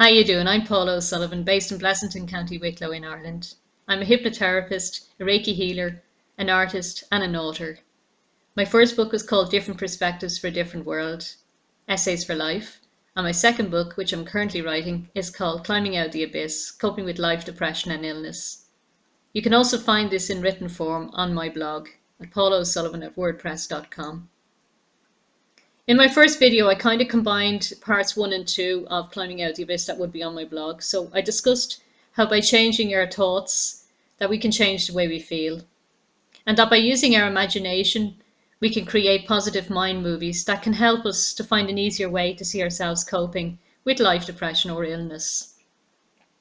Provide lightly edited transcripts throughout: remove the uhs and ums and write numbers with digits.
How you doing? I'm Paula O'Sullivan, based in Pleasanton, County Wicklow in Ireland. I'm a hypnotherapist, a Reiki healer, an artist and an author. My first book was called Different Perspectives for a Different World, Essays for Life, and my second book, which I'm currently writing, is called Climbing Out the Abyss, Coping with Life, Depression and Illness. You can also find this in written form on my blog at paulaosullivan@wordpress.com. In my first video, I kind of combined parts 1 and 2 of Climbing Out the Abyss that would be on my blog. So I discussed how by changing our thoughts that we can change the way we feel. And that by using our imagination, we can create positive mind movies that can help us to find an easier way to see ourselves coping with life, depression or illness.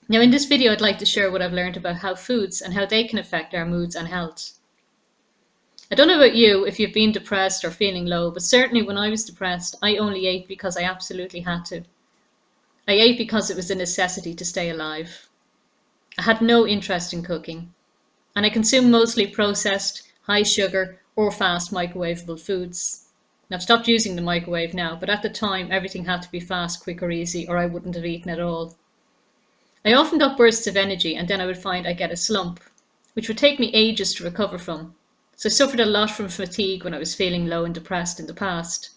Now in this video, I'd like to share what I've learned about how foods and how they can affect our moods and health. I don't know about you if you've been depressed or feeling low, but certainly when I was depressed, I only ate because I absolutely had to. I ate because it was a necessity to stay alive. I had no interest in cooking, and I consumed mostly processed, high sugar or fast microwavable foods. Now, I've stopped using the microwave now, but at the time everything had to be fast, quick or easy or I wouldn't have eaten at all. I often got bursts of energy and then I would find I get a slump, which would take me ages to recover from. So I suffered a lot from fatigue when I was feeling low and depressed in the past.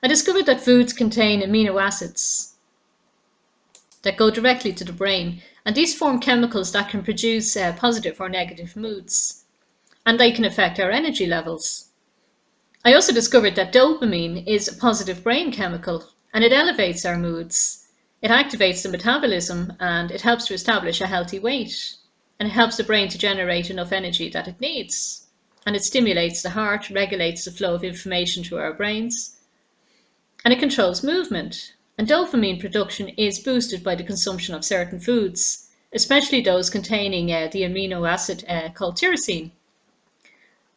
I discovered that foods contain amino acids that go directly to the brain, and these form chemicals that can produce positive or negative moods, and they can affect our energy levels. I also discovered that dopamine is a positive brain chemical, and it elevates our moods. It activates the metabolism, and it helps to establish a healthy weight. And it helps the brain to generate enough energy that it needs. And it stimulates the heart, regulates the flow of information to our brains, and it controls movement. And dopamine production is boosted by the consumption of certain foods, especially those containing the amino acid called tyrosine.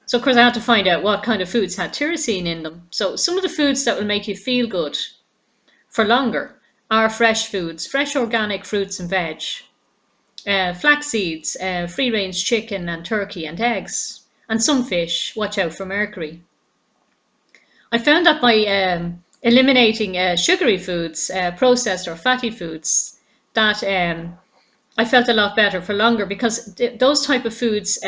So of course I had to find out what kind of foods had tyrosine in them. So some of the foods that will make you feel good for longer are fresh foods, fresh organic fruits and veg. Flax seeds, free-range chicken and turkey and eggs, and some fish. Watch out for mercury. I found that by eliminating sugary foods, processed or fatty foods, that I felt a lot better for longer, because those type of foods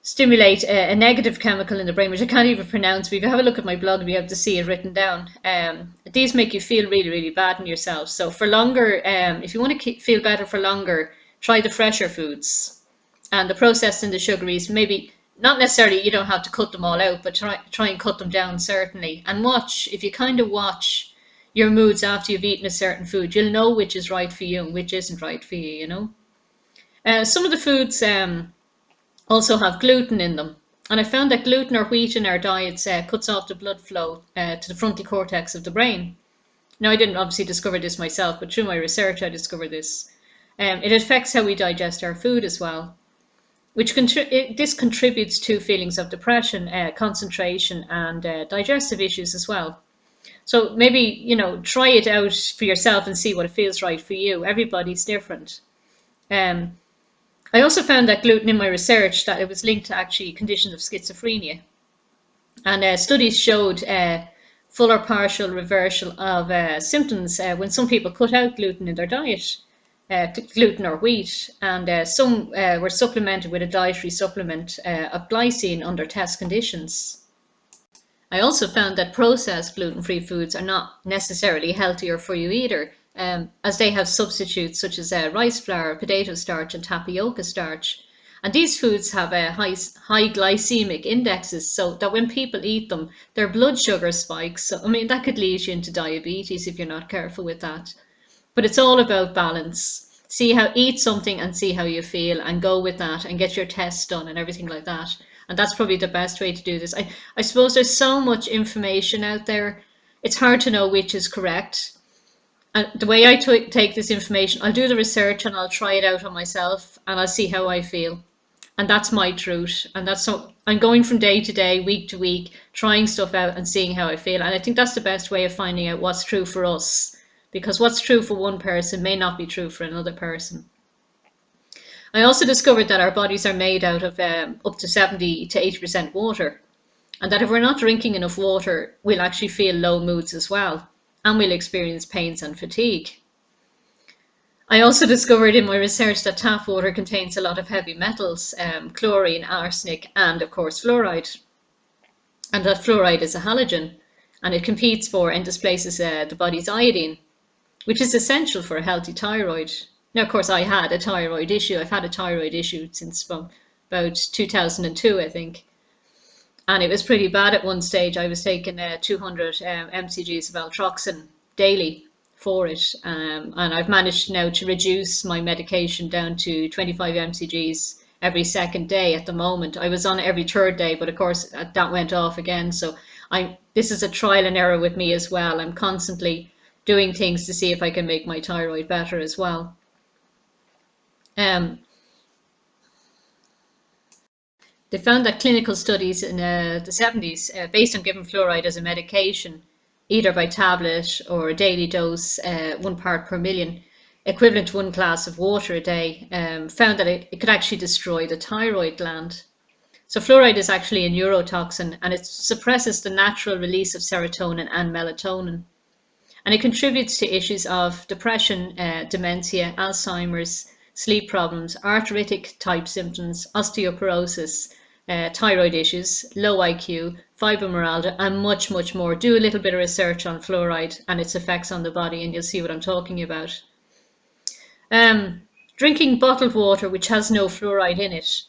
stimulate a negative chemical in the brain, which I can't even pronounce. But if you have a look at my blog, you'll be able to see it written down. These make you feel really, really bad in yourself. So for longer, if you want to feel better for longer, try the fresher foods. And the processed and the sugaries, maybe not necessarily, you don't have to cut them all out, but try and cut them down certainly. And watch, if you kind of watch your moods after you've eaten a certain food, you'll know which is right for you and which isn't right for you, you know. Some of the foods also have gluten in them, and I found that gluten or wheat in our diets cuts off the blood flow to the frontal cortex of the brain. Now, I didn't obviously discover this myself, but through my research I discovered this. It affects how we digest our food as well, which this contributes to feelings of depression, concentration and digestive issues as well. So maybe, you know, try it out for yourself and see what it feels right for you. Everybody's different. I also found that gluten in my research, that it was linked to actually conditions of schizophrenia. And studies showed full or partial reversal of symptoms when some people cut out gluten in their diet, gluten or wheat, and some were supplemented with a dietary supplement of glycine under test conditions. I also found that processed gluten-free foods are not necessarily healthier for you either, as they have substitutes such as rice flour, potato starch and tapioca starch. And these foods have high glycemic indexes, so that when people eat them, their blood sugar spikes. So, I mean, that could lead you into diabetes if you're not careful with that. But it's all about balance. Eat something and see how you feel, and go with that and get your tests done and everything like that. And that's probably the best way to do this. I suppose there's so much information out there, it's hard to know which is correct. And the way I take this information, I'll do the research and I'll try it out on myself and I'll see how I feel. And that's my truth. And I'm going from day to day, week to week, trying stuff out and seeing how I feel. And I think that's the best way of finding out what's true for us, because what's true for one person may not be true for another person. I also discovered that our bodies are made out of up to 70 to 80% water, and that if we're not drinking enough water, we'll actually feel low moods as well. and we'll experience pains and fatigue. I also discovered in my research that tap water contains a lot of heavy metals, chlorine, arsenic, and of course fluoride. And that fluoride is a halogen, and it competes for and displaces the body's iodine, which is essential for a healthy thyroid. Now, of course, I had a thyroid issue. I've had a thyroid issue since about 2002, I think. And it was pretty bad at one stage. I was taking 200 mcgs of Altroxin daily for it. And I've managed now to reduce my medication down to 25 mcgs every second day at the moment. I was on every third day, but of course that went off again. So this is a trial and error with me as well. I'm constantly doing things to see if I can make my thyroid better as well. They found that clinical studies in the 70s, based on giving fluoride as a medication, either by tablet or a daily dose, 1 part per million, equivalent to 1 glass of water a day, found that it could actually destroy the thyroid gland. So fluoride is actually a neurotoxin, and it suppresses the natural release of serotonin and melatonin. And it contributes to issues of depression, dementia, Alzheimer's, sleep problems, arthritic type symptoms, osteoporosis, thyroid issues, low IQ, fibromyalgia, and much, much more. Do a little bit of research on fluoride and its effects on the body, and you'll see what I'm talking about. Drinking bottled water which has no fluoride in it,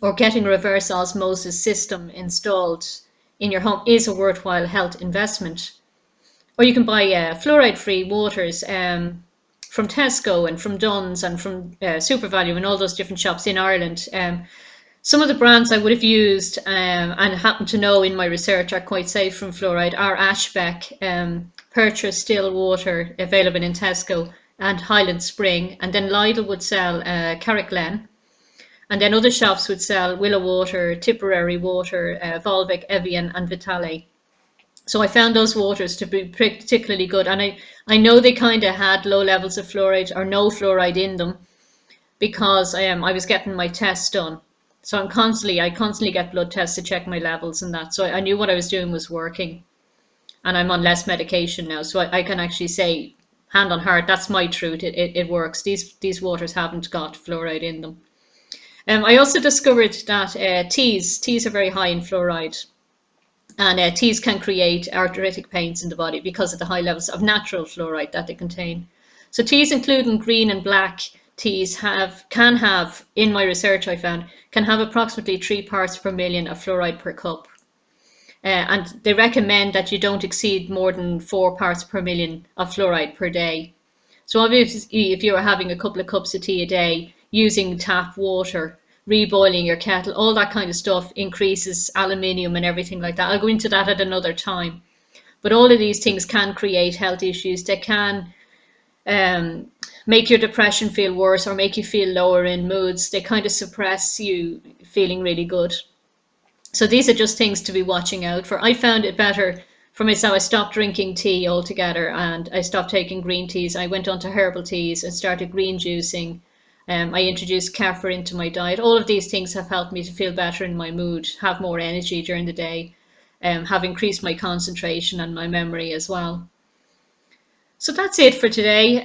or getting a reverse osmosis system installed in your home, is a worthwhile health investment. Or you can buy fluoride-free waters from Tesco and from Dunn's and from SuperValu and all those different shops in Ireland. Some of the brands I would have used and happen to know in my research are quite safe from fluoride are Ashbeck, Percher Still Water, available in Tesco, and Highland Spring. And then Lidl would sell Carrickglen. And then other shops would sell Willow Water, Tipperary Water, Volvic, Evian, and Vitale. So I found those waters to be particularly good. And I know they kind of had low levels of fluoride or no fluoride in them because I was getting my tests done. So I constantly get blood tests to check my levels and that. So I knew what I was doing was working. And I'm on less medication now. So I can actually say, hand on heart, that's my truth. It works. These waters haven't got fluoride in them. I also discovered that teas are very high in fluoride. And teas can create arthritic pains in the body because of the high levels of natural fluoride that they contain. So teas, including green and black teas, can have, in my research I found, can have approximately 3 parts per million of fluoride per cup. And they recommend that you don't exceed more than 4 parts per million of fluoride per day. So obviously, if you're having a couple of cups of tea a day, using tap water, reboiling your kettle, all that kind of stuff increases aluminium and everything like that. I'll go into that at another time. But all of these things can create health issues. They can make your depression feel worse or make you feel lower in moods. They kind of suppress you feeling really good. So these are just things to be watching out for. I found it better for myself. I stopped drinking tea altogether and I stopped taking green teas. I went on to herbal teas and started green juicing. I introduced kaffir into my diet. All of these things have helped me to feel better in my mood, have more energy during the day, have increased my concentration and my memory as well. So that's it for today.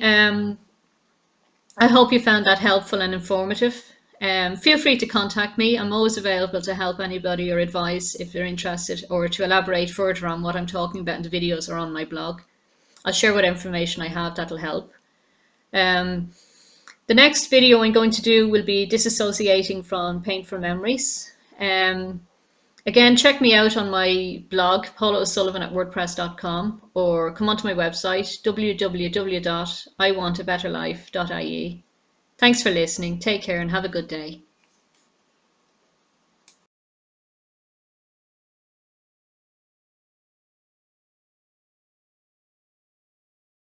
I hope you found that helpful and informative. Feel free to contact me. I'm always available to help anybody or advise if they're interested, or to elaborate further on what I'm talking about in the videos or on my blog. I'll share what information I have that'll help. The next video I'm going to do will be disassociating from painful memories. Again, check me out on my blog, paulaosullivan@wordpress.com, or come onto my website, www.iwantabetterlife.ie. Thanks for listening. Take care and have a good day.